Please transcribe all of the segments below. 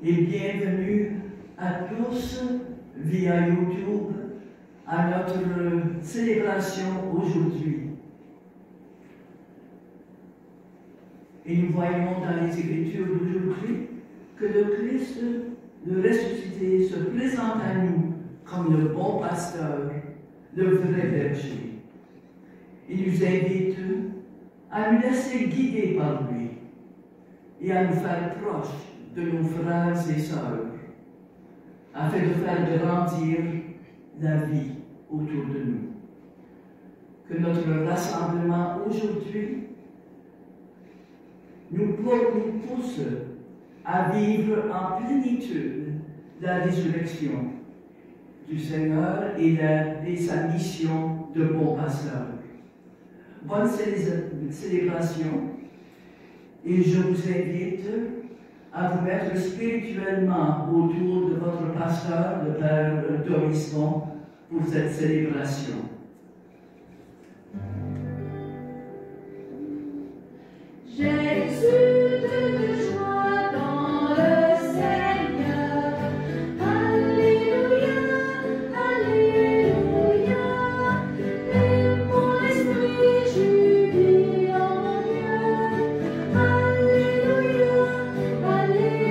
et bienvenue à tous via YouTube à notre célébration aujourd'hui. Et nous voyons dans les Écritures d'aujourd'hui que le Christ, le ressuscité, se présente à nous comme le bon pasteur, le vrai berger. Il nous invite à nous laisser guider par lui et à nous faire proches de nos frères et sœurs, afin de faire grandir la vie autour de nous. Que notre rassemblement aujourd'hui nous pousse à vivre en plénitude la résurrection du Seigneur et sa mission de bon pasteur. Bonne célébration, et je vous invite à vous mettre spirituellement autour de votre pasteur, le Père Dorismond, pour cette célébration. J'exulte de joie dans le Seigneur. Alléluia, Alléluia. Et mon esprit jubile en Dieu. Alléluia, Alléluia.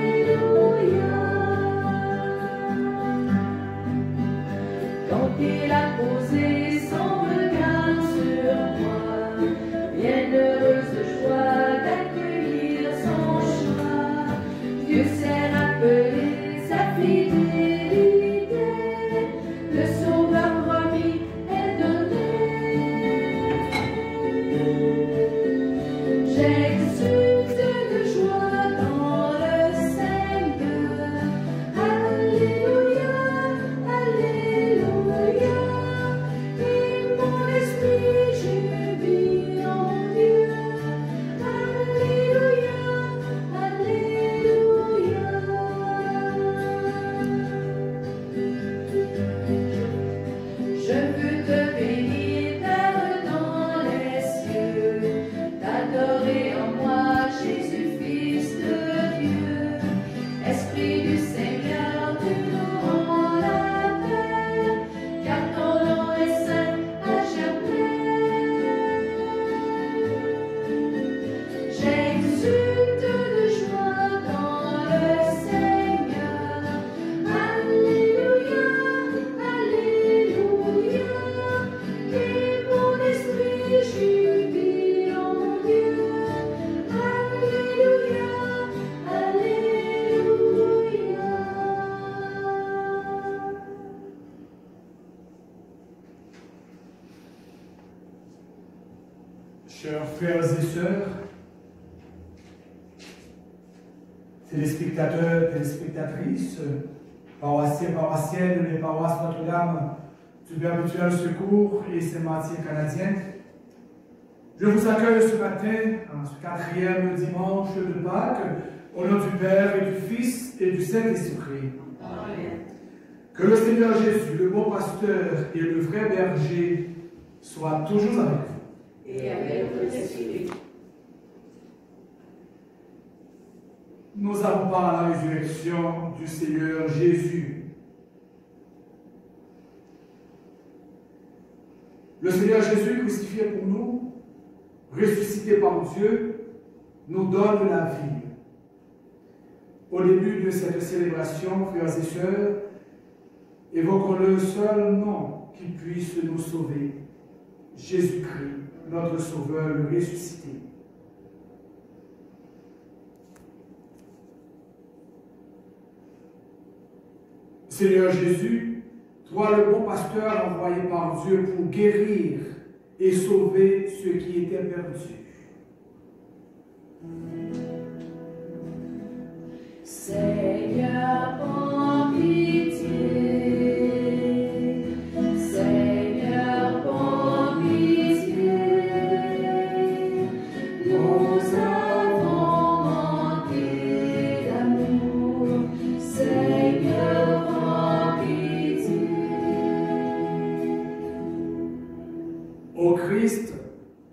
Quand il a posé son regard sur moi, bienheureuse de joie d'accueillir son choix, Dieu s'est rappelé sa fidélité, le sauveur promis est donné. J'exulte de joie dans le Seigneur. Alléluia, Alléluia. Et mon esprit jubile en Dieu. Alléluia, Alléluia. Je veux te bénir, Père, dans les cieux, t'adorer en moi, Jésus, Fils de Dieu. Esprit du Seigneur, tu nous rends la paix, car ton nom est saint à jamais. J'exulte de joie dans le Seigneur. Alléluia, Alléluia. Et mon esprit jubile en Dieu. Alléluia, Alléluia. Chers frères et sœurs, téléspectateurs, téléspectatrices, paroissiens, paroissiennes des paroisses Notre-Dame du Perpétuel Secours et Saint-Martin canadien, je vous accueille ce matin, en ce 4e dimanche de Pâques, au nom du Père et du Fils et du Saint-Esprit. Amen. Que le Seigneur Jésus, le bon pasteur et le vrai berger, soit toujours avec vous. Et avec votre esprit. Nous avons part à la résurrection du Seigneur Jésus. Le Seigneur Jésus, crucifié pour nous, ressuscité par Dieu, nous donne la vie. Au début de cette célébration, frères et sœurs, évoquons le seul nom qui puisse nous sauver, Jésus-Christ, notre Sauveur, le ressuscité. Seigneur Jésus, toi le bon pasteur envoyé par Dieu pour guérir et sauver ceux qui étaient perdus. Seigneur, prends pitié. Seigneur, prends pitié. Nous avons manqué d'amour. Seigneur, prends pitié. Ô Christ,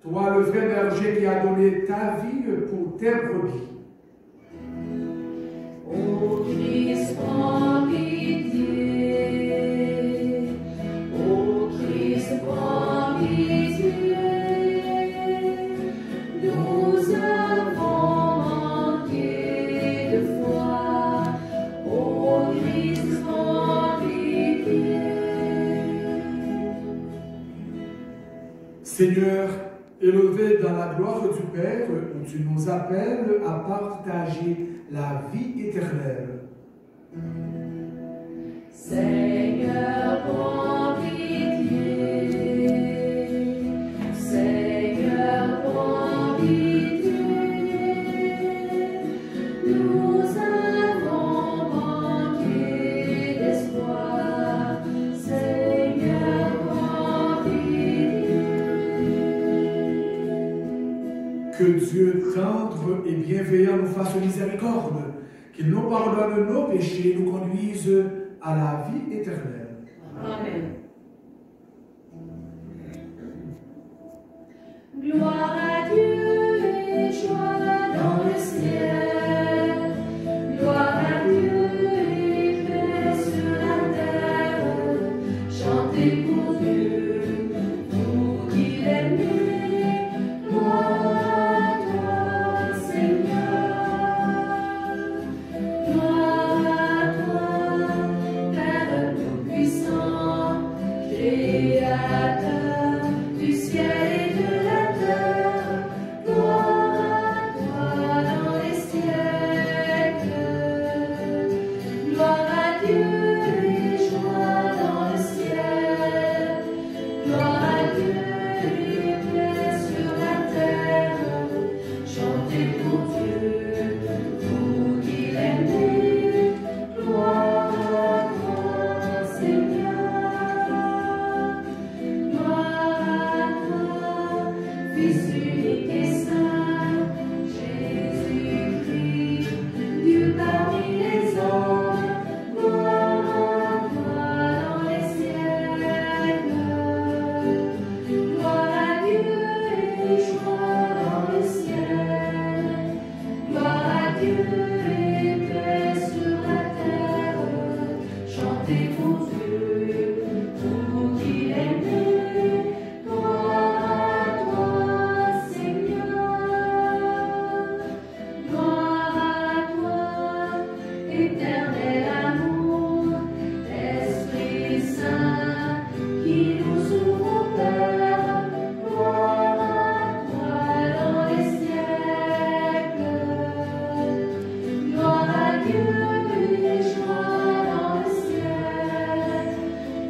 toi le vrai berger qui a donné ta vie pour tes brebis. Ô Christ, prends pitié. Ô Christ, prends pitié. Nous avons manqué de foi. Ô Christ, prends pitié. Seigneur, élevé dans la gloire du Père, tu nous appelles à partager la vie éternelle. Seigneur, prends pitié. Seigneur, prends pitié. Nous avons manqué d'espoir. Seigneur, prends pitié. Que Dieu tendre et bienveillant nous fasse miséricorde, qu'il nous pardonne nos péchés et nous conduise à la vie éternelle. Amen. Gloire à Dieu et joie dans le ciel. Gloire à Dieu et paix sur la terre. Chantez pour Dieu, vous qui l'aimez. Gloire à toi, Seigneur. Gloire à toi, Père tout-puissant, Créateur du ciel et de la terre. Gloire à toi dans les siècles. Gloire à Dieu et joie dans le ciel. Gloire à Dieu et paix sur la terre. Chantez pour Dieu, vous qui l'aimez. Gloire à toi, Seigneur. Gloire à toi, Fils unique et saint, Jésus-Christ, Dieu parmi les hommes. Gloire à toi dans les siècles. Gloire à Dieu et joie dans le ciel. Gloire à Dieu et paix sur la terre. Chantez pour Dieu, vous qui l'aimez. Gloire à toi, Seigneur. Gloire à toi, éternel amour, Esprit Saint, qui nous ouvre au cœur. Gloire à toi dans les siècles. Gloire à Dieu et joie dans le ciel.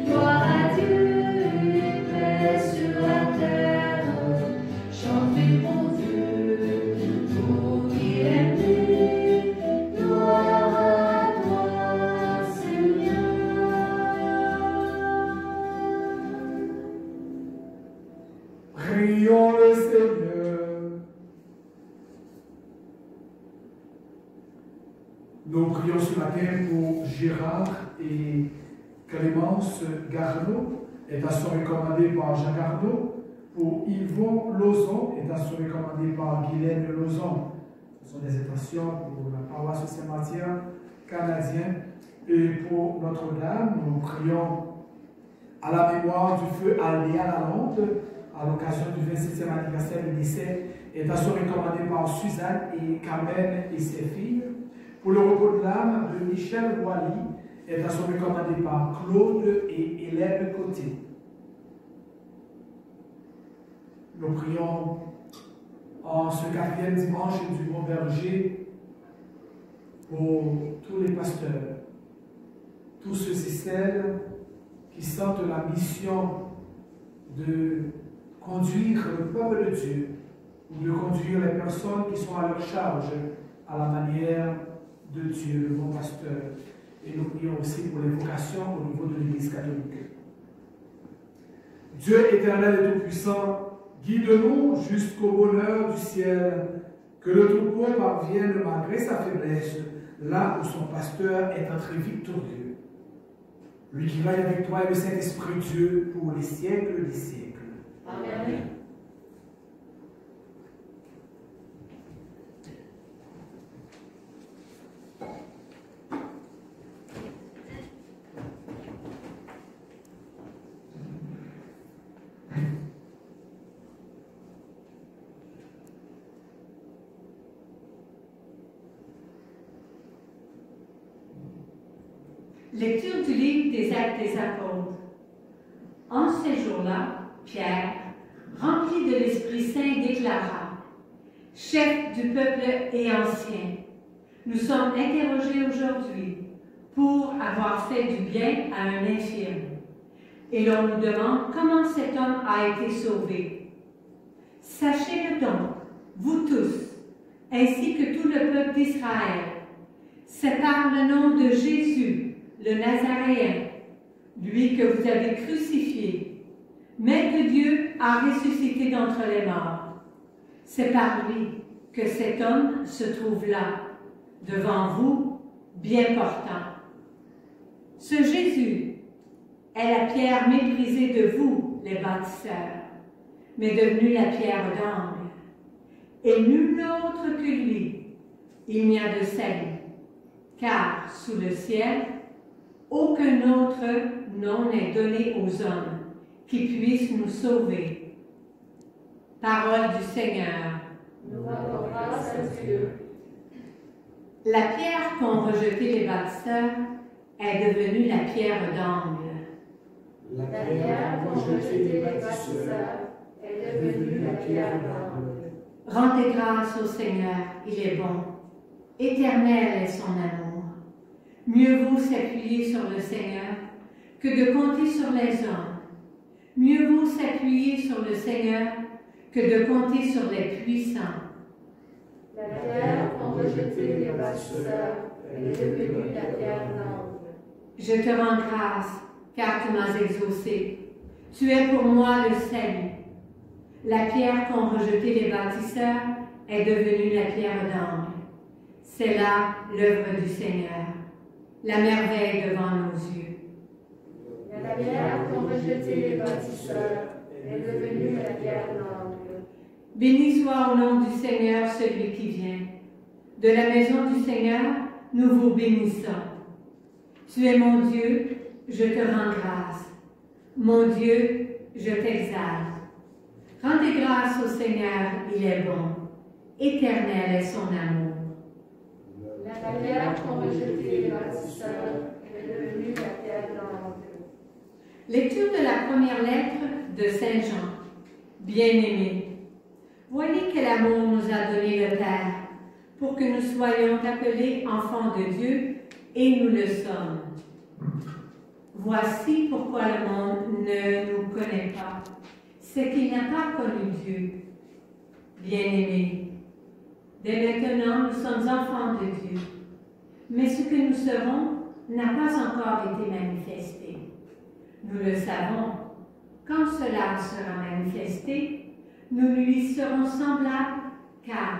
Gloire à Dieu et paix sur la terre. Chantez pour Dieu, vous qui l'aimez. Gloire à toi, Seigneur. Prions le Seigneur. Nous prions ce matin pour Gérard et Clémence Garneau, étation recommandée par Jean Garneau, pour Yvon Lozon, étation recommandée par Guylaine Lozon. Ce sont des étations pour la paroisse Saint-Matthieu canadien. Et pour Notre-Dame, nous prions à la mémoire du feu Aldéa Lalonde, à l'occasion du 27e anniversaire du décès, étation recommandée par Suzanne et Carmen et ses filles. Pour le repos de l'âme de Michel Wally, étation recommandée par Claude et Hélène Côté. Nous prions en ce 4e dimanche du Bon Berger pour tous les pasteurs, tous ceux et celles qui sentent la mission de conduire le peuple de Dieu ou de conduire les personnes qui sont à leur charge à la manière de Dieu, le bon pasteur. Et nous prions aussi pour les vocations au niveau de l'Église catholique. Dieu éternel et tout-puissant, guide-nous jusqu'au bonheur du ciel, que le troupeau parvienne malgré sa faiblesse, là où son pasteur est entré victorieux. Lui qui va avec toi et le Saint-Esprit Dieu pour les siècles des siècles. Amen. Lecture du livre des Actes des Apôtres. En ces jours-là, Pierre, rempli de l'Esprit Saint, déclara: « Chef du peuple et ancien, nous sommes interrogés aujourd'hui pour avoir fait du bien à un infirme. Et l'on nous demande comment cet homme a été sauvé. Sachez-le donc, vous tous, ainsi que tout le peuple d'Israël, c'est par le nom de Jésus, le Nazaréen, lui que vous avez crucifié, mais que Dieu a ressuscité d'entre les morts. C'est par lui que cet homme se trouve là, devant vous, bien portant. Ce Jésus est la pierre méprisée de vous, les bâtisseurs, mais devenue la pierre d'angle. Et nul autre que lui, il n'y a de salut, car sous le ciel, aucun autre nom n'est donné aux hommes qui puisse nous sauver. Parole du Seigneur. Nous rendons grâce à Dieu. La pierre qu'ont rejetée les bâtisseurs est devenue la pierre d'angle. La pierre qu'ont rejetée les bâtisseurs est devenue la pierre d'angle. Rendez grâce au Seigneur, il est bon. Éternel est son amour. Mieux vaut s'appuyer sur le Seigneur que de compter sur les hommes. Mieux vaut s'appuyer sur le Seigneur que de compter sur les puissants. La pierre qu'ont rejetée les bâtisseurs est devenue la pierre d'angle. Je te rends grâce, car tu m'as exaucé. Tu es pour moi le salut. La pierre qu'ont rejetée les bâtisseurs est devenue la pierre d'angle. C'est là l'œuvre du Seigneur, la merveille devant nos yeux. La pierre qu'ont rejetée les bâtisseurs est devenue la pierre d'angle. Béni soit au nom du Seigneur celui qui vient. De la maison du Seigneur, nous vous bénissons. Tu es mon Dieu, je te rends grâce. Mon Dieu, je t'exalte. Rendez grâce au Seigneur, il est bon. Éternel est son amour. La pierre qu'ont rejetée les bâtisseurs est devenue la pierre d'angle. Lecture de la première lettre de Saint Jean. Bien-aimés, voyez quel amour nous a donné le Père, pour que nous soyons appelés enfants de Dieu, et nous le sommes. Voici pourquoi le monde ne nous connaît pas. C'est qu'il n'a pas connu Dieu. Bien-aimés, dès maintenant nous sommes enfants de Dieu, mais ce que nous serons n'a pas encore été manifesté. Nous le savons. Quand cela sera manifesté, nous lui serons semblables, car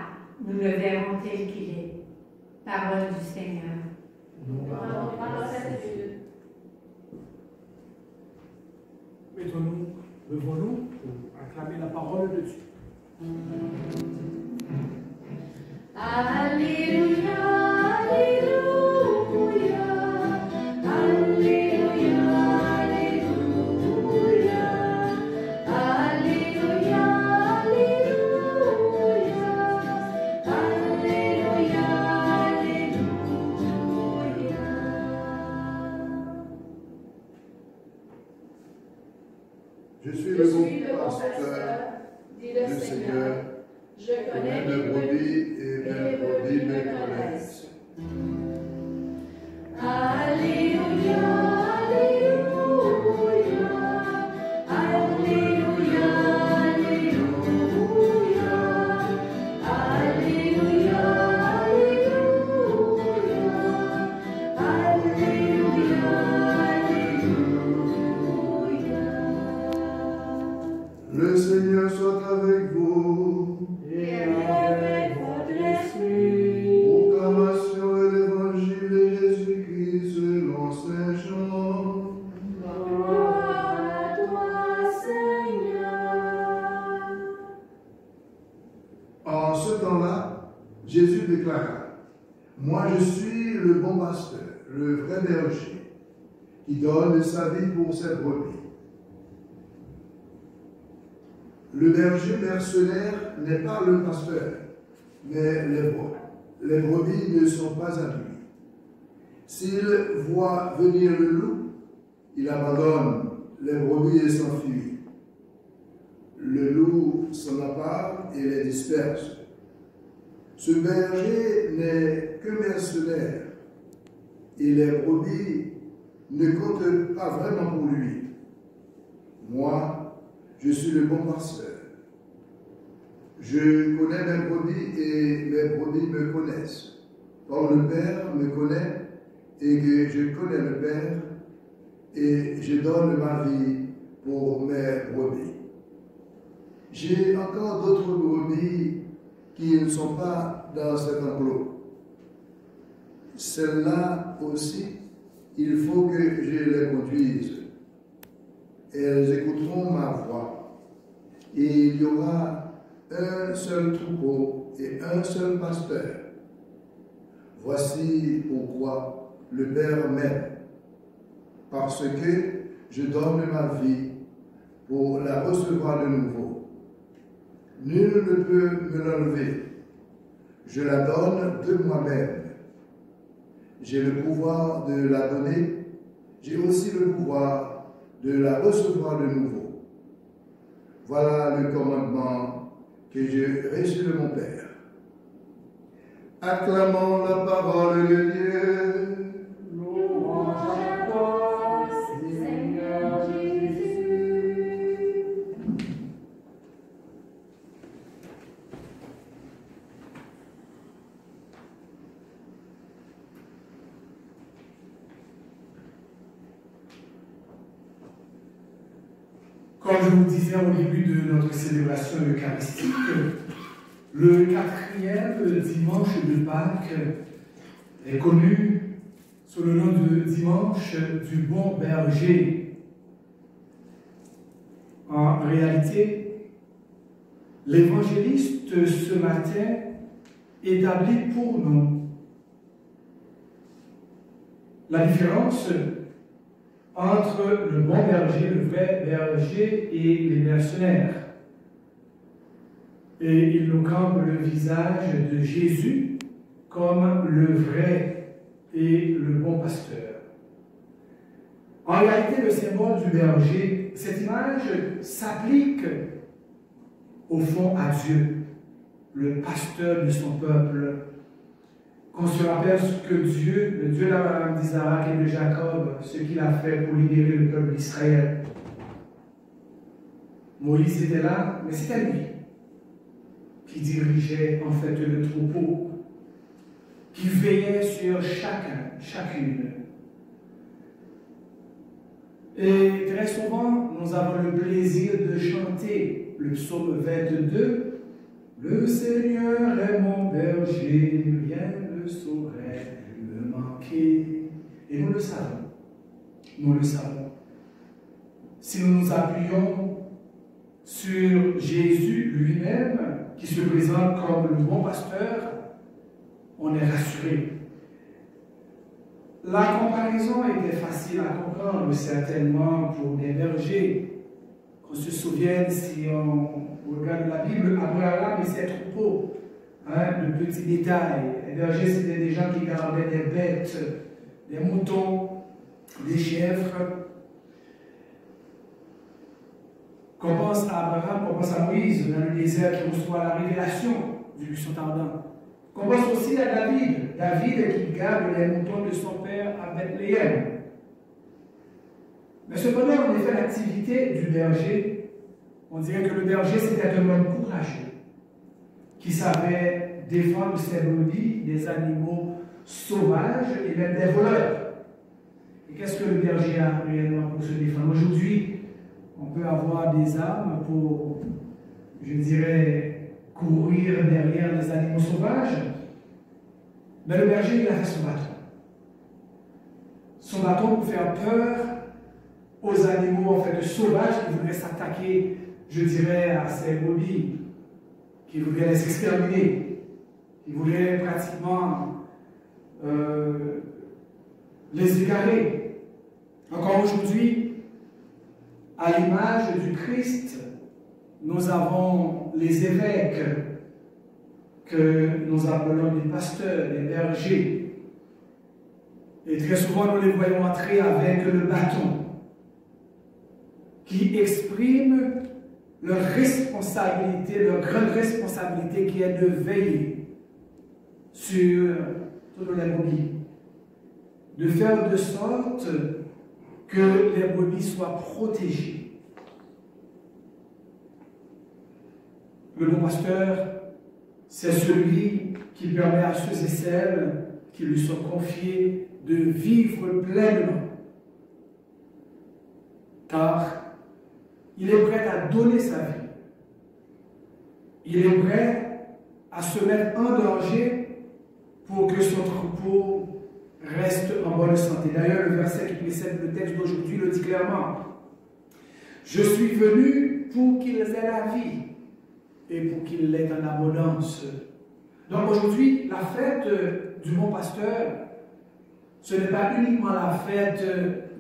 nous le verrons tel qu'il est. Parole du Seigneur. Nous rendons grâce à Dieu. Mettons-nous, levons-nous pour acclamer la parole de Dieu. Alléluia, Alléluia, Alléluia, Alléluia, Alléluia, Alléluia, Alléluia, Alléluia. Je suis Je le suis le bon bon pasteur, pasteur, dit le le Seigneur. Seigneur. Je connais mes brebis et mes brebis me connaissent. Alléluia, Alléluia, Alléluia, Alléluia, Alléluia, Alléluia, Alléluia, Alléluia. Le Seigneur soit avec vous. Et avec votre esprit. Proclamation de l'évangile de Jésus-Christ selon Saint Jean. Gloire à toi, Seigneur. En ce temps-là, Jésus déclara: Moi je suis le bon pasteur, le vrai berger, qui donne sa vie pour ses brebis. Le berger mercenaire n'est pas le pasteur, mais les brebis ne sont pas à lui. S'il voit venir le loup, il abandonne les brebis et s'enfuit. Le loup s'en empare et les disperse. Ce berger n'est que mercenaire et les brebis ne comptent pas vraiment pour lui. Moi, je suis le bon pasteur. Je connais mes brebis et mes brebis me connaissent. Comme le Père me connaît et que je connais le Père, et je donne ma vie pour mes brebis. J'ai encore d'autres brebis qui ne sont pas dans cet enclos. Celles-là aussi, il faut que je les conduise. Elles écouteront ma voix. Et il y aura un seul troupeau et un seul pasteur. Voici pourquoi le Père m'aime. Parce que je donne ma vie pour la recevoir de nouveau. Nul ne peut me l'enlever. Je la donne de moi-même. J'ai le pouvoir de la donner. J'ai aussi le pouvoir de la recevoir de nouveau. Voilà le commandement que j'ai reçu de mon Père. Acclamons la parole de Dieu. Louange à toi, Seigneur Jésus. Comme je vous disais au début de notre célébration eucharistique, le 4e dimanche de Pâques est connu sous le nom de dimanche du bon berger. En réalité, l'évangéliste ce matin établit pour nous la différence entre le bon berger, le vrai berger et les mercenaires. Et il nous campe le visage de Jésus comme le vrai et le bon pasteur. En réalité, le symbole du berger, cette image s'applique au fond à Dieu, le pasteur de son peuple. Qu'on se rappelle ce que Dieu, le Dieu d'Isaac et de Jacob, ce qu'il a fait pour libérer le peuple d'Israël. Moïse était là, mais c'était lui qui dirigeait en fait le troupeau, qui veillait sur chacune. Et très souvent, nous avons le plaisir de chanter le psaume 22. Le Seigneur est mon berger, rien ne saurait me manquer. Et nous le savons. Nous le savons. Si nous nous appuyons sur Jésus lui-même, qui se présente comme le bon pasteur, on est rassuré. La comparaison était facile à comprendre, certainement, pour des bergers. Qu'on se souvienne, si on regarde la Bible, Abraham et ses troupeaux, de petits détails. Les bergers, c'était des gens qui gardaient des bêtes, des moutons, des chèvres. Qu'on pense à Abraham, qu'on pense à Moïse dans le désert qui reçoit la révélation du buisson ardent. Qu'on pense aussi à David qui garde les moutons de son père à Bethléem. Mais cependant, en effet, l'activité du berger, on dirait que le berger c'était un homme courageux qui savait défendre ses brebis des animaux sauvages et même des voleurs. Et qu'est-ce que le berger a réellement pour se défendre? Aujourd'hui, on peut avoir des armes pour, je dirais, courir derrière les animaux sauvages. Mais le berger, il a fait son bâton. Son bâton pour faire peur aux animaux en fait sauvages qui voudraient s'attaquer, je dirais, à ces brebis, qui voudraient les exterminer, qui voudraient pratiquement les égarer. Encore aujourd'hui, à l'image du Christ, nous avons les évêques que nous appelons des pasteurs, des bergers. Et très souvent, nous les voyons entrer avec le bâton, qui exprime leur responsabilité, leur grande responsabilité qui est de veiller sur toutes les brebis, de faire de sorte que les brebis soient protégées. Le bon pasteur, c'est celui qui permet à ceux et celles qui lui sont confiés de vivre pleinement. Car il est prêt à donner sa vie. Il est prêt à se mettre en danger pour que son troupeau reste en bonne santé. D'ailleurs, le verset qui précède le texte d'aujourd'hui le dit clairement. Je suis venu pour qu'ils aient la vie et pour qu'ils l'aient en abondance. Donc aujourd'hui, la fête du bon pasteur, ce n'est pas uniquement la fête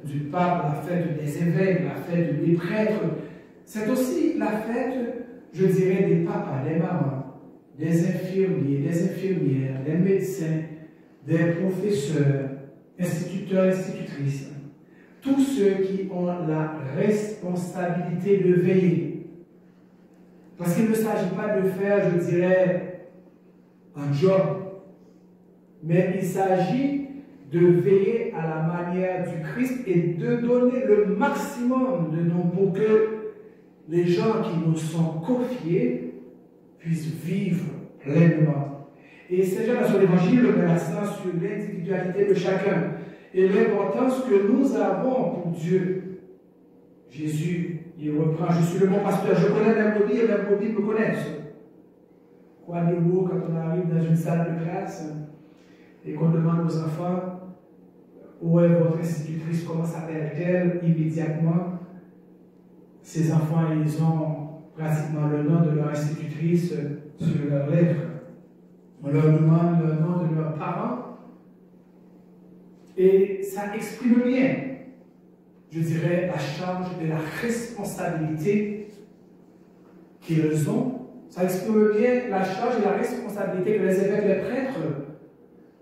du pape, la fête des évêques, la fête des prêtres. C'est aussi la fête, je dirais, des papas, des mamans, des infirmiers, des infirmières, des médecins, des professeurs, instituteurs, institutrices. Tous ceux qui ont la responsabilité de veiller. Parce qu'il ne s'agit pas de faire, je dirais, un job, mais il s'agit de veiller à la manière du Christ et de donner le maximum de nous pour que les gens qui nous sont confiés puissent vivre pleinement. Et Saint Jean dans son évangile met l'accent sur l'individualité de chacun et l'importance que nous avons pour Dieu. Jésus, il reprend, je suis le bon pasteur, je connais les brebis et les brebis me connaissent. Croyez-vous, quand on arrive dans une salle de classe et qu'on demande aux enfants où est votre institutrice, comment s'appelle-t-elle, immédiatement, ces enfants, ils ont pratiquement le nom de leur institutrice sur leurs lèvres. On leur demande le nom de leurs parents et ça exprime bien, je dirais, la charge et la responsabilité qu'ils ont. Ça exprime bien la charge et la responsabilité que les évêques, les prêtres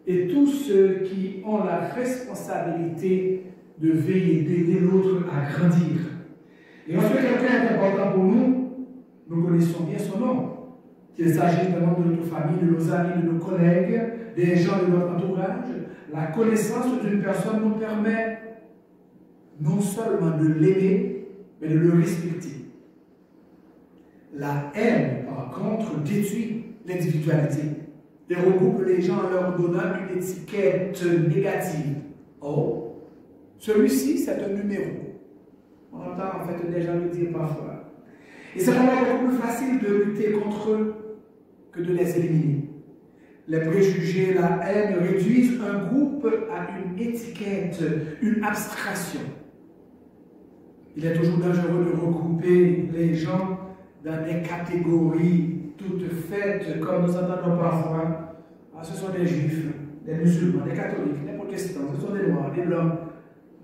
et tous ceux qui ont la responsabilité de veiller, d'aider l'autre à grandir. Et lorsque quelqu'un est important pour nous, nous connaissons bien son nom. Qu'il s'agisse des membres de notre famille, de nos amis, de nos collègues, des gens de notre entourage, la connaissance d'une personne nous permet non seulement de l'aimer, mais de le respecter. La haine, par contre, détruit l'individualité et regroupe les gens en leur donnant une étiquette négative. Oh, celui-ci, c'est un numéro. On entend en fait des gens le dire parfois. Et c'est vraiment beaucoup plus facile de lutter contre eux que de les éliminer. Les préjugés, la haine réduisent un groupe à une étiquette, une abstraction. Il est toujours dangereux de regrouper les gens dans des catégories toutes faites, comme nous entendons parfois. Ah, ce sont des juifs, des musulmans, des catholiques, des protestants, ce sont des noirs, des blancs,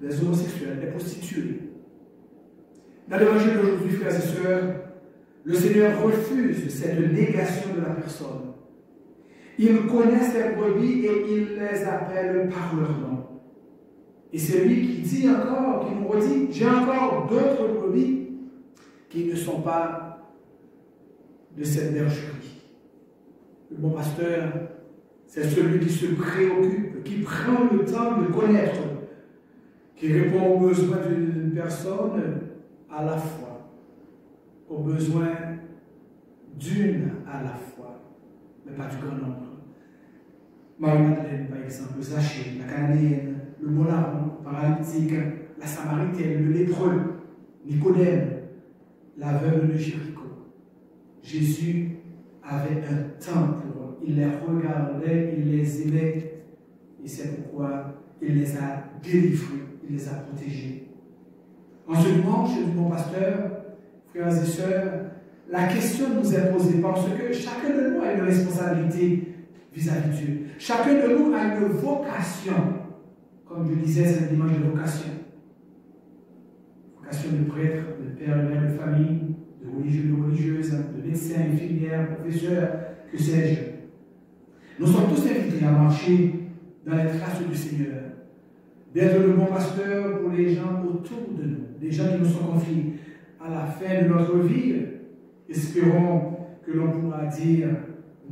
des homosexuels, des prostituées. Dans l'évangile d'aujourd'hui, frères et sœurs, le Seigneur refuse cette négation de la personne. Il connaît ses brebis et il les appelle par leur nom. Et c'est lui qui dit encore, qui nous redit, j'ai encore d'autres brebis qui ne sont pas de cette bergerie. Le bon pasteur, c'est celui qui se préoccupe, qui prend le temps de connaître, qui répond aux besoins d'une personne à la fois, aux besoins d'une à la fois, mais pas du grand nombre. Marie-Madeleine, par exemple, Zachée, la Cananéenne, le Molaron, paralytique, la Samaritaine, le lépreux, Nicodème, la veuve de Jéricho. Jésus avait un temps pour eux. Il les regardait, il les aimait, et c'est pourquoi il les a délivrés, il les a protégés. En ce dimanche du bon pasteur, frères et sœurs, la question nous est posée parce que chacun de nous a une responsabilité vis-à-vis de Dieu. Chacun de nous a une vocation, comme je disais, c'est un dimanche de vocation. Vocation de prêtre, de père, de mère de famille, de religieux, de religieuses, de médecins, infirmières, professeurs, que sais-je. Nous sommes tous invités à marcher dans les traces du Seigneur, d'être le bon pasteur pour les gens autour de nous, les gens qui nous sont confiés. À la fin de notre vie, espérons que l'on pourra dire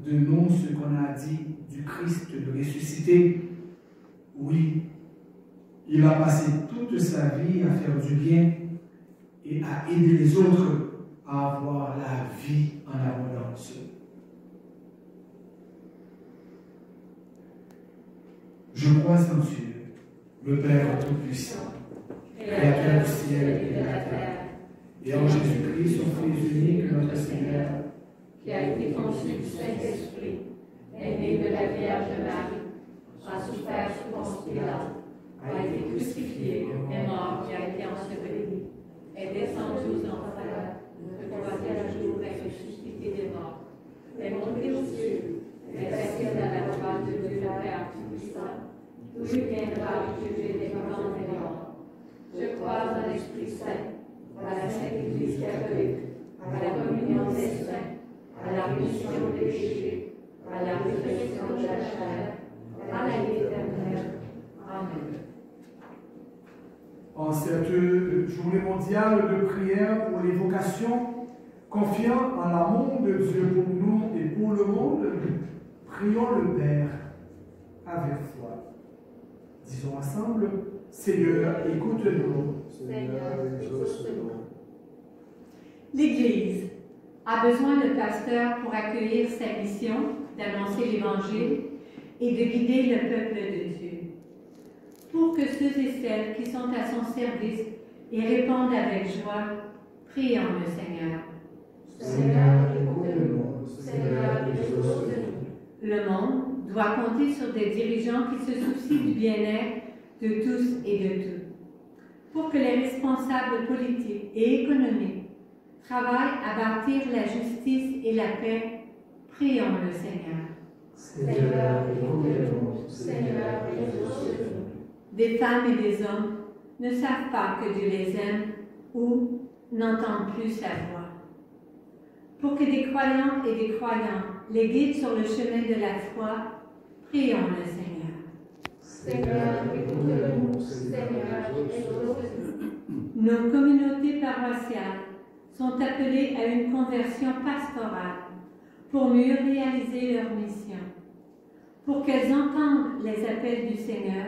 de nous ce qu'on a dit du Christ, le ressuscité. Oui, il a passé toute sa vie à faire du bien et à aider les autres à avoir la vie en abondance. Je crois en Dieu, le Père Tout-Puissant, Créateur du ciel et de la terre, et en Jésus-Christ, son Fils unique, notre Seigneur, qui a été conçu du Saint-Esprit, est né de la Vierge Marie, a souffert sous Ponce Pilate, a été crucifié, est mort, qui a été enseveli, est descendu aux enfers, le troisième jour est ressuscité des morts, est monté aux cieux, est assis à la droite de Dieu le Père Tout-Puissant, d'où il viendra juger les vivants et les morts. Je crois en l'Esprit Saint, à la Sainte Église catholique, à la communion des saints, à la rémission des péchés, à la résurrection de la chair, à la vie éternelle. Amen. En cette journée mondiale de prière pour les vocations, confiant en l'amour de Dieu pour nous et pour le monde, prions le Père avec foi. Disons ensemble, Seigneur, écoute-nous. Seigneur, exauce-nous. L'Église a besoin de pasteurs pour accueillir sa mission d'annoncer l'Évangile et de guider le peuple de Dieu. Pour que ceux et celles qui sont à son service y répondent avec joie, prions le Seigneur. Seigneur, écoute-nous. Seigneur, exauce-nous. Le monde doit compter sur des dirigeants qui se soucient du bien-être de tous et de toutes. Pour que les responsables politiques et économiques travaillent à bâtir la justice et la paix, prions le Seigneur. Seigneur, écoute-nous. Seigneur, exauce-nous. Des femmes et des hommes ne savent pas que Dieu les aime ou n'entendent plus sa voix. Pour que des croyantes et des croyants les guident sur le chemin de la foi, prions le Seigneur. Seigneur, écoute-nous. Seigneur, exauce-nous. Nos communautés paroissiales sont appelées à une conversion pastorale pour mieux réaliser leur mission, pour qu'elles entendent les appels du Seigneur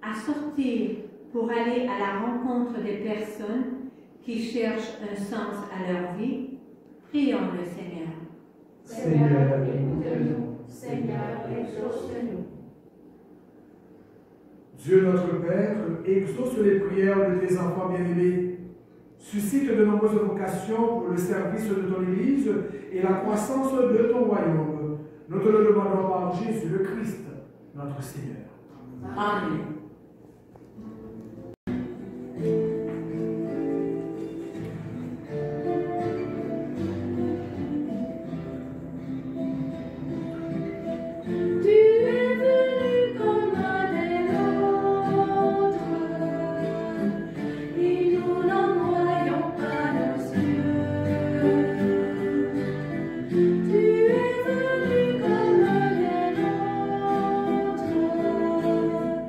à sortir pour aller à la rencontre des personnes qui cherchent un sens à leur vie. Prions le Seigneur. Seigneur, écoute-nous. Seigneur, exauce-nous. Dieu notre Père, exauce les prières de tes enfants bien-aimés. Suscite de nombreuses vocations pour le service de ton Église et la croissance de ton royaume. Nous te le demandons par Jésus le Christ, notre Seigneur. Amen.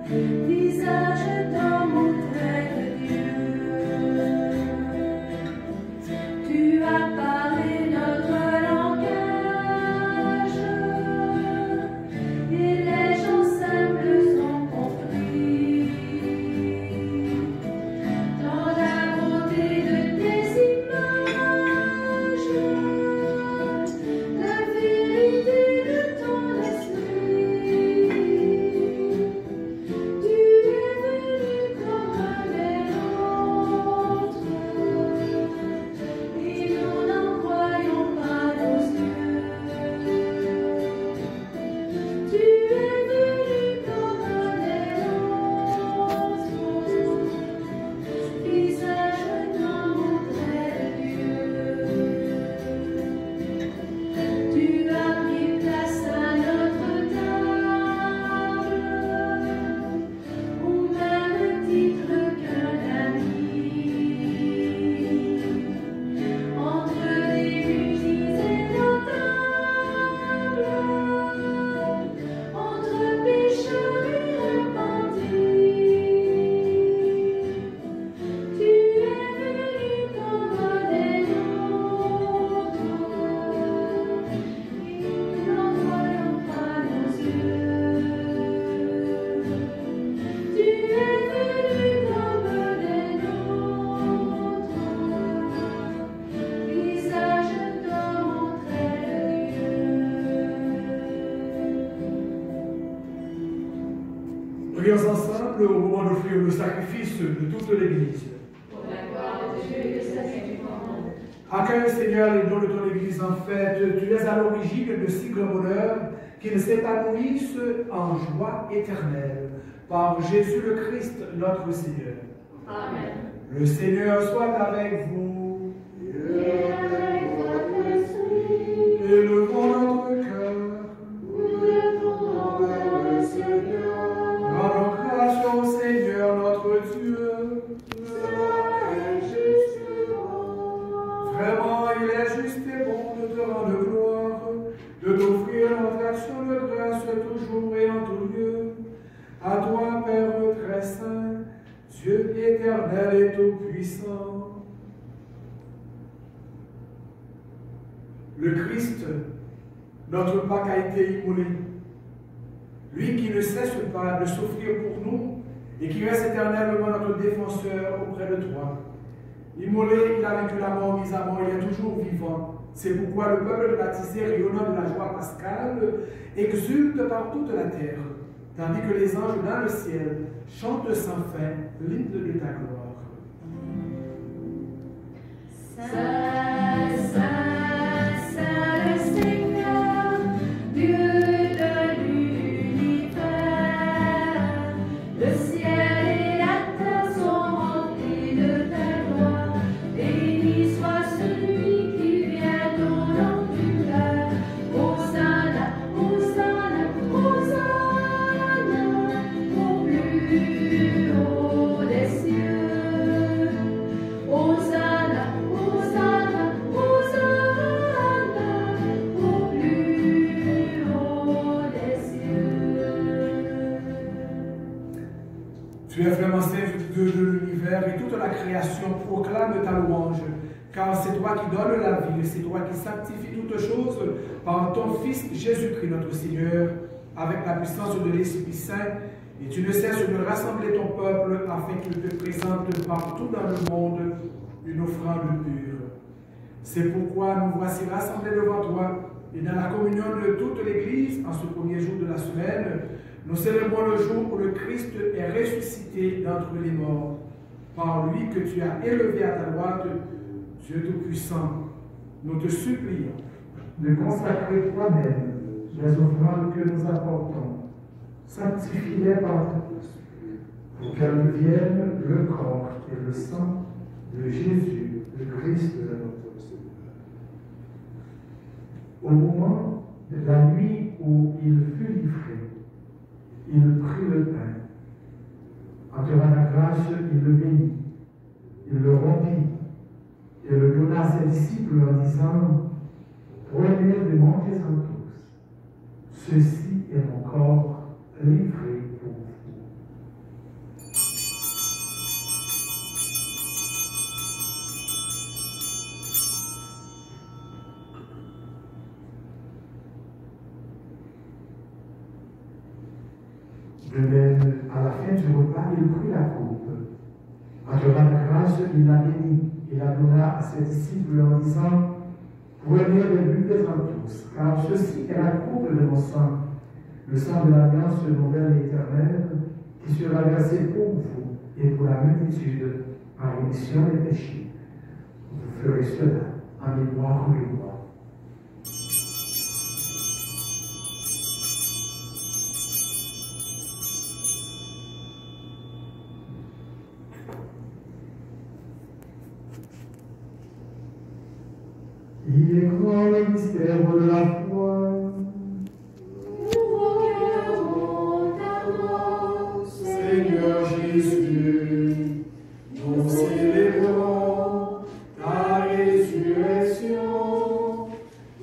Tu Prions ensemble au moment d'offrir le sacrifice de toute l'Église. Pour la gloire de Dieu et le salut du monde. Accueille, Seigneur, les dons de ton Église en fête. Tu es à l'origine de si grand bonheur qu'ils s'épanouissent en joie éternelle. Par Jésus le Christ, notre Seigneur. Amen. Le Seigneur soit avec vous. Et avec votre esprit. Élevons notre cœur. Nous levons vers le Seigneur. Rendons grâce au Seigneur notre Dieu. Cela est juste et bon. Vraiment, il est juste et bon de te rendre gloire, de t'offrir notre action de grâce toujours et en tout lieu. À toi, Père très saint, Dieu éternel et tout-puissant. Le Christ, notre Pâque, a été immolé. Lui qui ne cesse pas de s'offrir pour nous et qui reste éternellement notre défenseur auprès de toi. Immolé, il a vaincu la mort, mis à mort, il est toujours vivant. C'est pourquoi le peuple baptisé, rayonnant de la joie pascale, exulte par toute la terre, tandis que les anges dans le ciel chantent sans fin l'hymne de ta gloire. Saint, Saint, Saint le Seigneur, Dieu de l'univers, le ciel et la terre sont remplis de ta gloire. Béni soit celui qui vient au nom du Père. Hosanna, Hosanna, Hosanna, au plus haut des cieux. Hosanna, Hosanna, Hosanna, au plus haut des cieux. Tu es vraiment saint, Dieu de l'univers, et toute la création proclame ta louange, car c'est toi qui donnes la vie, et c'est toi qui sanctifies toutes choses par ton Fils Jésus-Christ notre Seigneur, avec la puissance de l'Esprit Saint, et tu ne cesses de rassembler ton peuple afin qu'il te présente partout dans le monde une offrande pure. C'est pourquoi nous voici rassemblés devant toi, et dans la communion de toute l'Église, en ce premier jour de la semaine, nous célébrons le jour où le Christ est ressuscité d'entre les morts. Par lui que tu as élevé à ta droite, Dieu Tout-Puissant, nous te supplions de consacrer toi-même les offrandes que nous apportons. Sanctifie-les par ton esprit, pour qu'elles deviennent le corps et le sang de Jésus, le Christ de notre Seigneur. Au moment de la nuit où il fut livré, il prit le pain. En te rendant grâce, il le bénit, il le rompit et le donna à ses disciples en disant: prenez et mangez-en tous. Ceci est mon corps livré pour vous. De même, à la fin du repas, il prit la coupe. En te rendant grâce, il la bénit et la donna à ses disciples en disant: prenez et buvez-en tous, car ceci est la coupe de mon sang, le sang de l'alliance nouvelle et éternelle, qui sera versé pour vous et pour la multitude en rémission des péchés. Vous ferez cela en mémoire de moi. Il est grand le mystère de la foi. Ouvre cœur, monte à toi, Seigneur Jésus, nous célébrons ta résurrection,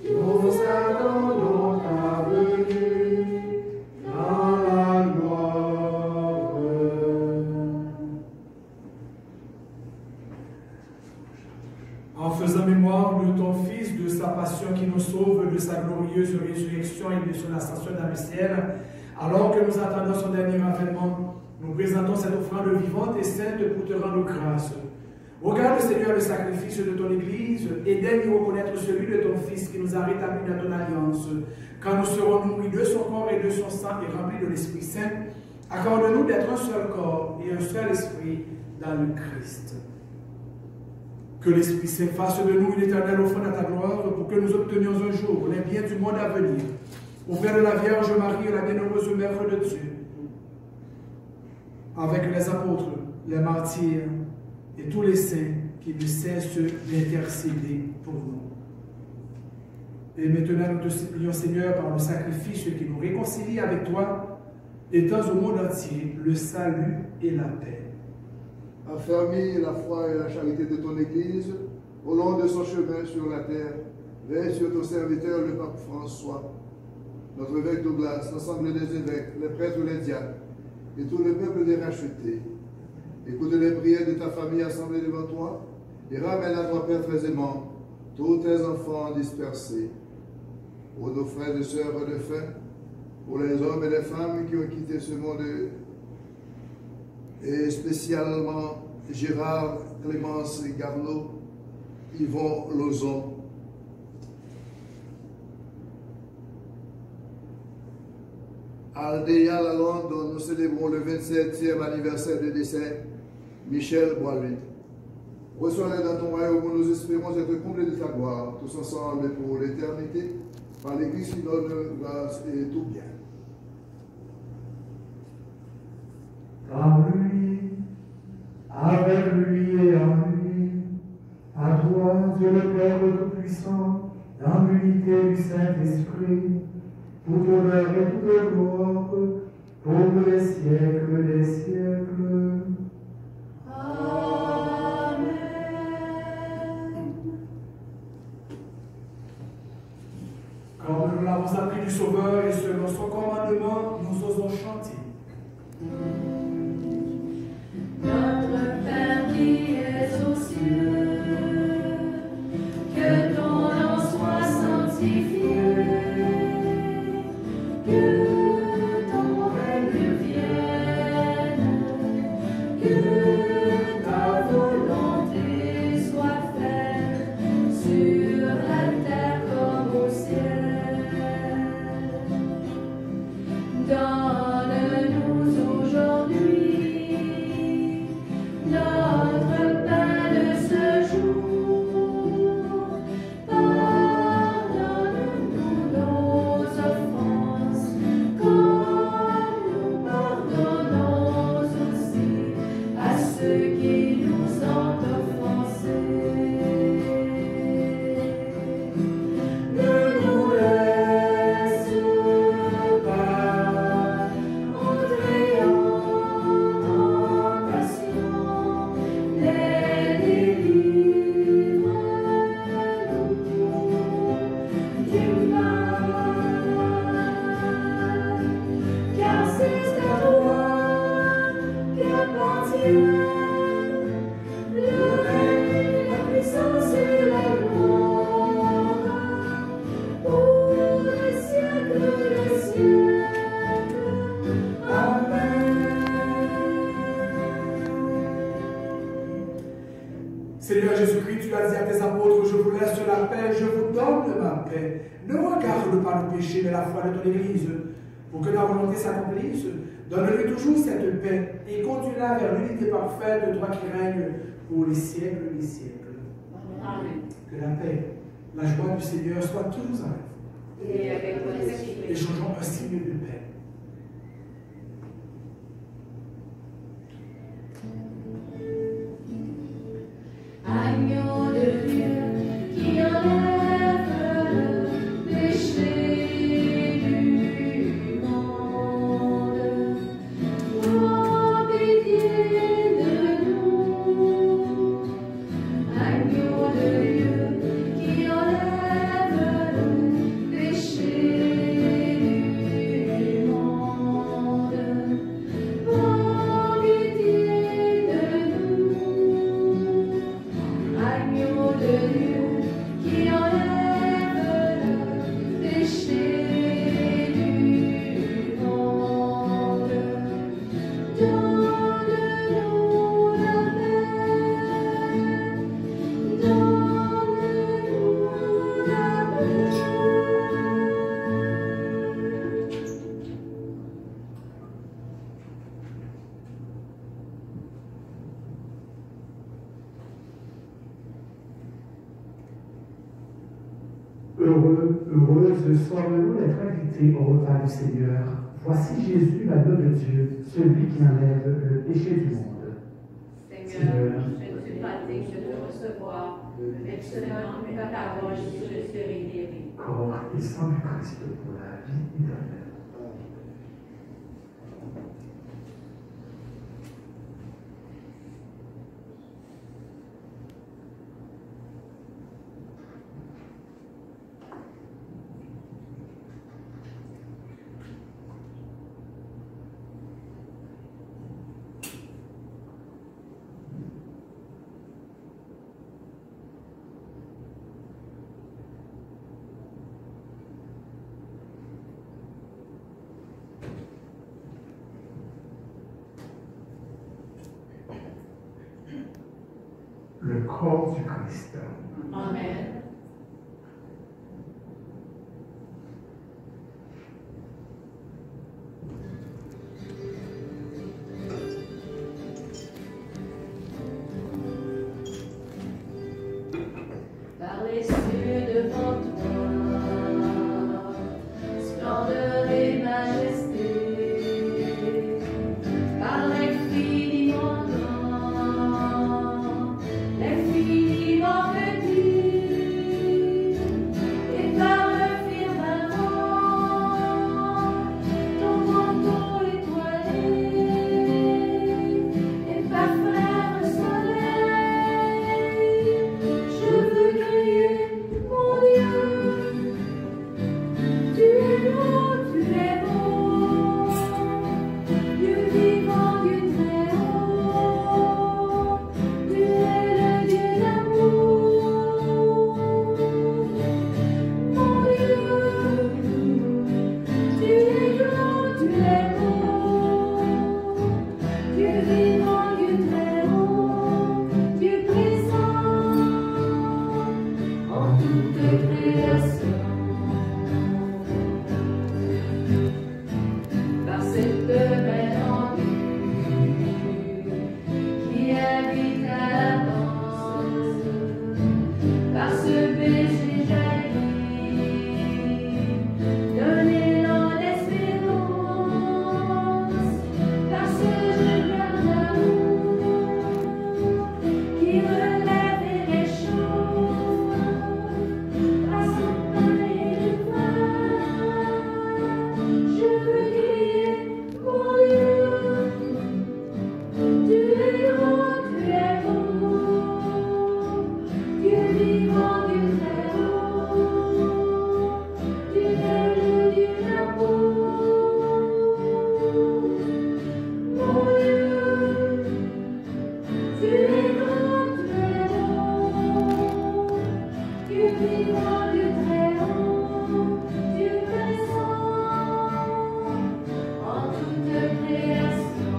nous attendons ta venue dans la gloire. En faisant mémoire de ton Fils, de sa passion qui nous sauve, de sa glorieuse résurrection et de son ascension dans le ciel, alors que nous attendons son dernier avènement, nous présentons cette offrande vivante et sainte pour te rendre grâce. Regarde, Seigneur, le sacrifice de ton Église et daigne reconnaître celui de ton Fils qui nous a rétablis dans ton alliance. Quand nous serons nourris de son corps et de son sang et remplis de l'Esprit Saint, Accorde-nous d'être un seul corps et un seul esprit dans le Christ. Que l'Esprit Saint fasse de nous une éternelle offrande à ta gloire pour que nous obtenions un jour les biens du monde à venir. Auprès de la Vierge Marie, la bienheureuse Mère de Dieu, avec les apôtres, les martyrs et tous les saints qui ne cessent d'intercéder pour nous. Et maintenant, nous te supplions, Seigneur, par le sacrifice qui nous réconcilie avec toi, étends au monde entier le salut et la paix. Affermis la foi et la charité de ton Église au long de son chemin sur la terre. Veille sur ton serviteur, le pape François, notre évêque Douglas, l'ensemble des évêques, les prêtres, les diacres et tout le peuple des rachetés. Écoute les prières de ta famille assemblée devant toi et ramène à toi, Père très aimant, tous tes enfants dispersés. Pour nos frères et sœurs de faim, pour les hommes et les femmes qui ont quitté ce monde, et spécialement Gérard, Clémence Garlot, Yvon Lozon, Aldéa Lalonde, dont nous célébrons le 27e anniversaire de décès, Michel Boilet. Reçois-les dans ton royaume où nous espérons être comblés de ta gloire, tous ensemble pour l'éternité, par l'Église qui donne grâce et tout bien. En lui, avec lui et en lui, à toi, Dieu le Père Tout-Puissant, dans l'unité du Saint-Esprit, pour l'honneur et toute gloire, pour les siècles des siècles. Amen. Comme nous l'avons appris du Sauveur et selon son commandement, nous osons chanter. Notre Père qui es aux cieux, que ton nom soit sanctifié, que ton règne vienne, que ta volonté soit faite sur la terre comme au ciel. Donne-nous aujourd'hui notre pain de ce jour. Pardonne-nous nos offenses, comme nous pardonnons aussi à ceux qui nous ont offensés. Ne nous laisse pas entrer en tentation, mais délivre-nous du mal. Car c'est à toi qu'appartient le règne, la puissance et la gloire pour les siècles des siècles. Amen. Seigneur Jésus-Christ, tu as dit à tes apôtres, je vous laisse la paix, je vous donne ma paix. Ne regarde pas le péché, mais la foi de ton Église. Pour que ta volonté s'accomplisse, donne-lui toujours cette paix et conduis-la vers l'unité parfaite de toi qui règnes pour les siècles des siècles. Amen. Que la paix, la joie du Seigneur soit toujours avec vous. Et avec votre esprit. Échangeons un signe de paix. Agneau de Dieu qui enlève le péché du monde, prends pitié de nous. Agneau de Dieu qui enlève le péché du Heureuse sommes-nous d'être invités au repas du Seigneur. Voici Jésus, l'agneau de Dieu, celui qui enlève le péché du monde. Seigneur, je ne suis pas digne de te recevoir, mais seulement une parole, je serai guéri. Corps et sang du Christ pour la vie éternelle. Le corps du Christ. Amen. Par les cieux devant toi, splendeur et majesté, par l'infiniment grand, l'infiniment petit, et par le firmament, ton manteau étoilé, et parfait soleil, je veux crier, mon Dieu, tu es beau, tu es beau, Dieu vivant, Dieu très haut, tu es le Dieu d'amour, mon Dieu, tu es beau, tu es beau, Dieu vivant, Dieu très haut, Dieu présent en toute création. Par cette main tendue qui invite à la danse, par ce baiser jailli d'un élan d'espérance, par ce regard d'amour qui relève et réchauffe, par son pain et le vin, je veux crier, mon Dieu, tu es grand, tu es beau, Dieu vivant, Dieu très haut, tu es le Dieu d'amour, mon Dieu, tu es grand, tu es beau, Dieu vivant, Dieu très haut, Dieu présent en toute création.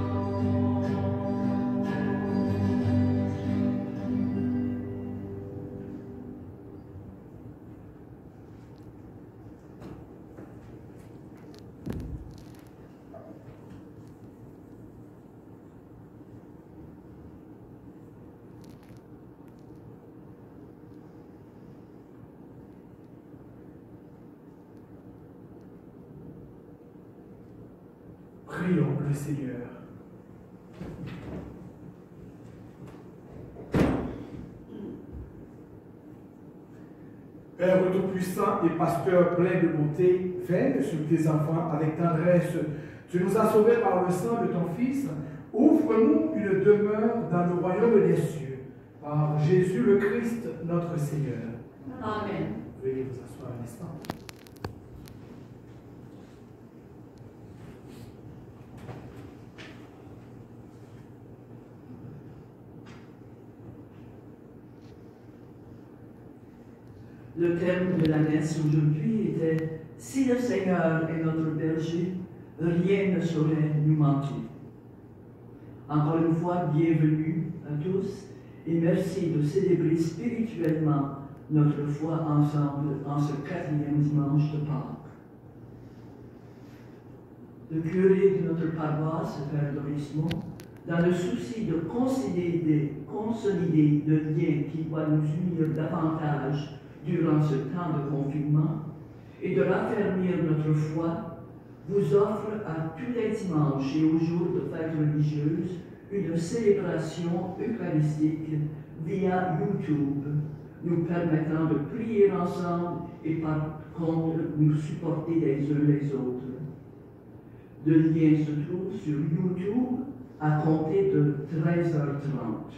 Prions le Seigneur. Père Tout-Puissant et Pasteur plein de bonté, veille sur tes enfants avec tendresse. Tu nous as sauvés par le sang de ton Fils. Ouvre-nous une demeure dans le royaume des cieux. Par Jésus le Christ, notre Seigneur. Amen. Veuillez vous asseoir un instant. Le thème de la messe aujourd'hui était « Si le Seigneur est notre berger, rien ne saurait nous manquer ». Encore une fois, bienvenue à tous et merci de célébrer spirituellement notre foi ensemble en ce 4e dimanche de Pâques. Le curé de notre paroisse, Père Dorismont, dans le souci de consolider le lien qui doit nous unir davantage durant ce temps de confinement et de raffermir notre foi, vous offre à tous les dimanches et aux jours de fête religieuse une célébration eucharistique via YouTube, nous permettant de prier ensemble et par contre nous supporter les uns les autres. Le lien se trouve sur YouTube à compter de 13h30.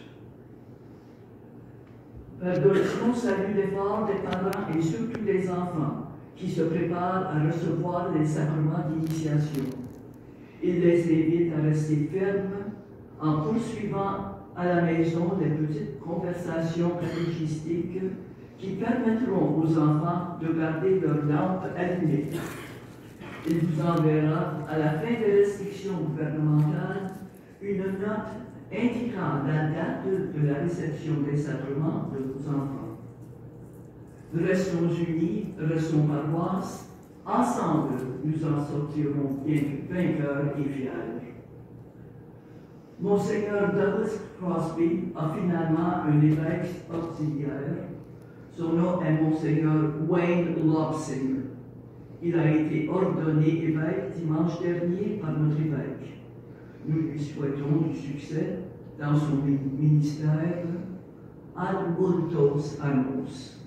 Père Dorismon salue l'effort des parents et surtout des enfants qui se préparent à recevoir les sacrements d'initiation. Il les invite à rester fermes en poursuivant à la maison les petites conversations catéchistiques qui permettront aux enfants de garder leur lampe allumée. Il vous enverra à la fin des restrictions gouvernementales une note indiquant la date de la réception des sacrements de vos enfants. Restons unis, restons paroisse, ensemble nous en sortirons vainqueurs et fiers. Monseigneur Douglas Crosby a finalement un évêque auxiliaire. Son nom est Monseigneur Wayne Lobsinger. Il a été ordonné évêque dimanche dernier par notre évêque. Nous lui souhaitons du succès dans son ministère ad multos annos.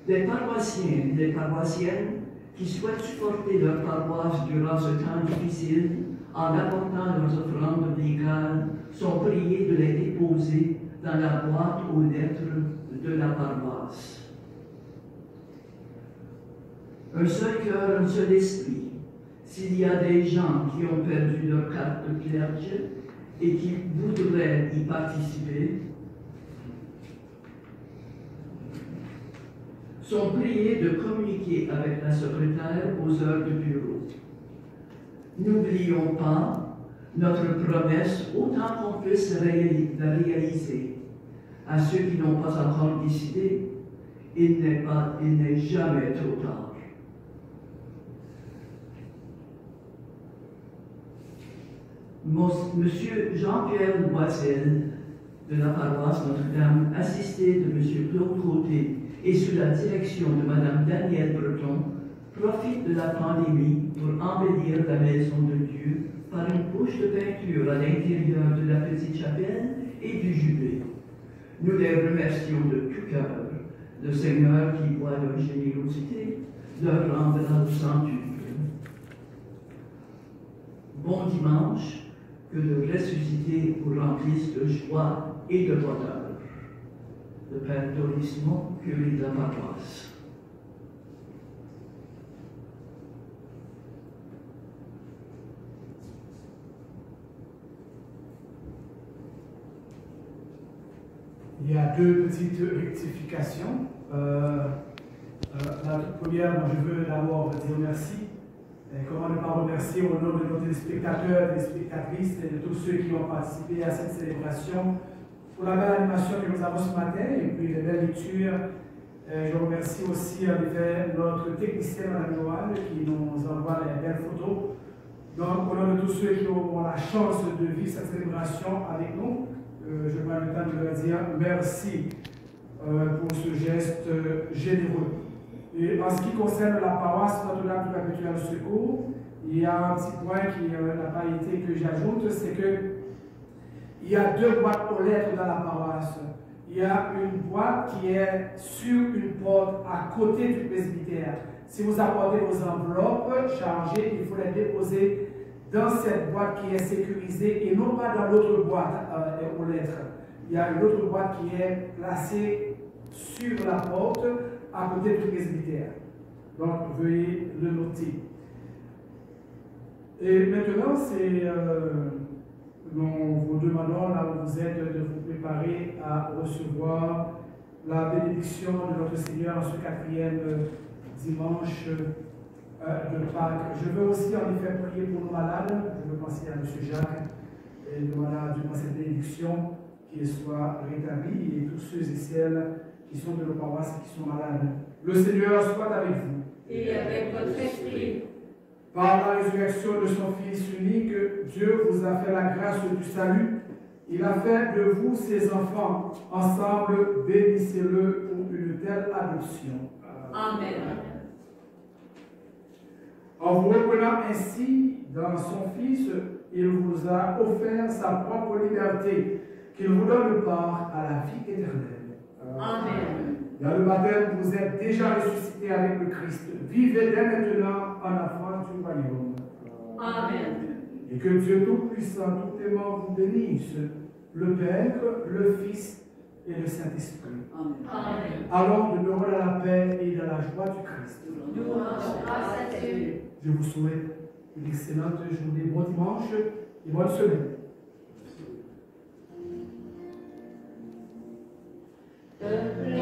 Des paroissiens et des paroissiennes qui souhaitent supporter leur paroisse durant ce temps difficile en apportant leurs offrandes légales sont priés de les déposer dans la boîte aux lettres de la paroisse. Un seul cœur, un seul esprit. S'il y a des gens qui ont perdu leur carte de clergé et qui voudraient y participer, sont priés de communiquer avec la secrétaire aux heures de bureau. N'oublions pas notre promesse autant qu'on puisse la réaliser. À ceux qui n'ont pas encore décidé, il n'est jamais trop tard. Monsieur Jean-Pierre Boissel de la paroisse Notre-Dame, assisté de Monsieur Claude Côté et sous la direction de Madame Danielle Breton, profite de la pandémie pour embellir la maison de Dieu par une couche de peinture à l'intérieur de la petite chapelle et du jubé. Nous les remercions de tout cœur. Le Seigneur qui voit leur générosité leur rendra au centuple. Bon dimanche, que le ressuscité vous remplisse de joie et de bonheur. Le Père Dorismon, curé de la paroisse. Il y a deux petites rectifications. La toute première, moi, je veux d'abord dire merci. Et comment ne pas remercier au nom de nos téléspectateurs, téléspectatrices et de tous ceux qui ont participé à cette célébration pour la belle animation que nous avons ce matin et puis les belles lectures. Je remercie aussi en effet notre technicien, Mme Joanne, qui nous envoie les belles photos. Donc, au nom de tous ceux qui auront la chance de vivre cette célébration avec nous, je prends le temps de leur dire merci pour ce geste généreux. Et en ce qui concerne la paroisse Notre-Dame du Perpétuel Secours, il y a un petit point qui n'a pas été que j'ajoute, c'est qu'il y a deux boîtes aux lettres dans la paroisse. Il y a une boîte qui est sur une porte à côté du presbytère. Si vous apportez vos enveloppes chargées, il faut les déposer dans cette boîte qui est sécurisée et non pas dans l'autre boîte aux lettres. Il y a une autre boîte qui est placée sur la porte à côté du presbytère. Donc, veuillez le noter. Et maintenant, nous vous demandons, là où vous êtes, de vous préparer à recevoir la bénédiction de notre Seigneur en ce 4e dimanche de Pâques. Je veux aussi en effet prier pour nos malades. Je veux penser à M. Jacques et demander à Dieu pour cette bénédiction qu'il soit rétabli et tous ceux et celles qui sont de nos paroisses et qui sont malades. Le Seigneur soit avec vous. Et avec votre esprit. Par la résurrection de son Fils unique, Dieu vous a fait la grâce du salut. Il a fait de vous ses enfants. Ensemble, bénissez-le pour une telle adoption. Amen. En vous reprenant ainsi dans son Fils, il vous a offert sa propre liberté, qu'il vous donne part à la vie éternelle. Amen. Dans le baptême, vous êtes déjà ressuscités avec le Christ. Vivez dès maintenant en enfant du royaume. Amen. Et que Dieu Tout-Puissant, Tout-Aimant vous bénisse, le Père, le Fils et le Saint-Esprit. Amen. Allons demeurons dans la paix et dans la joie du Christ. Nous rendons grâce à Dieu. Je vous souhaite une excellente journée, bon dimanche et bonne semaine. Peuple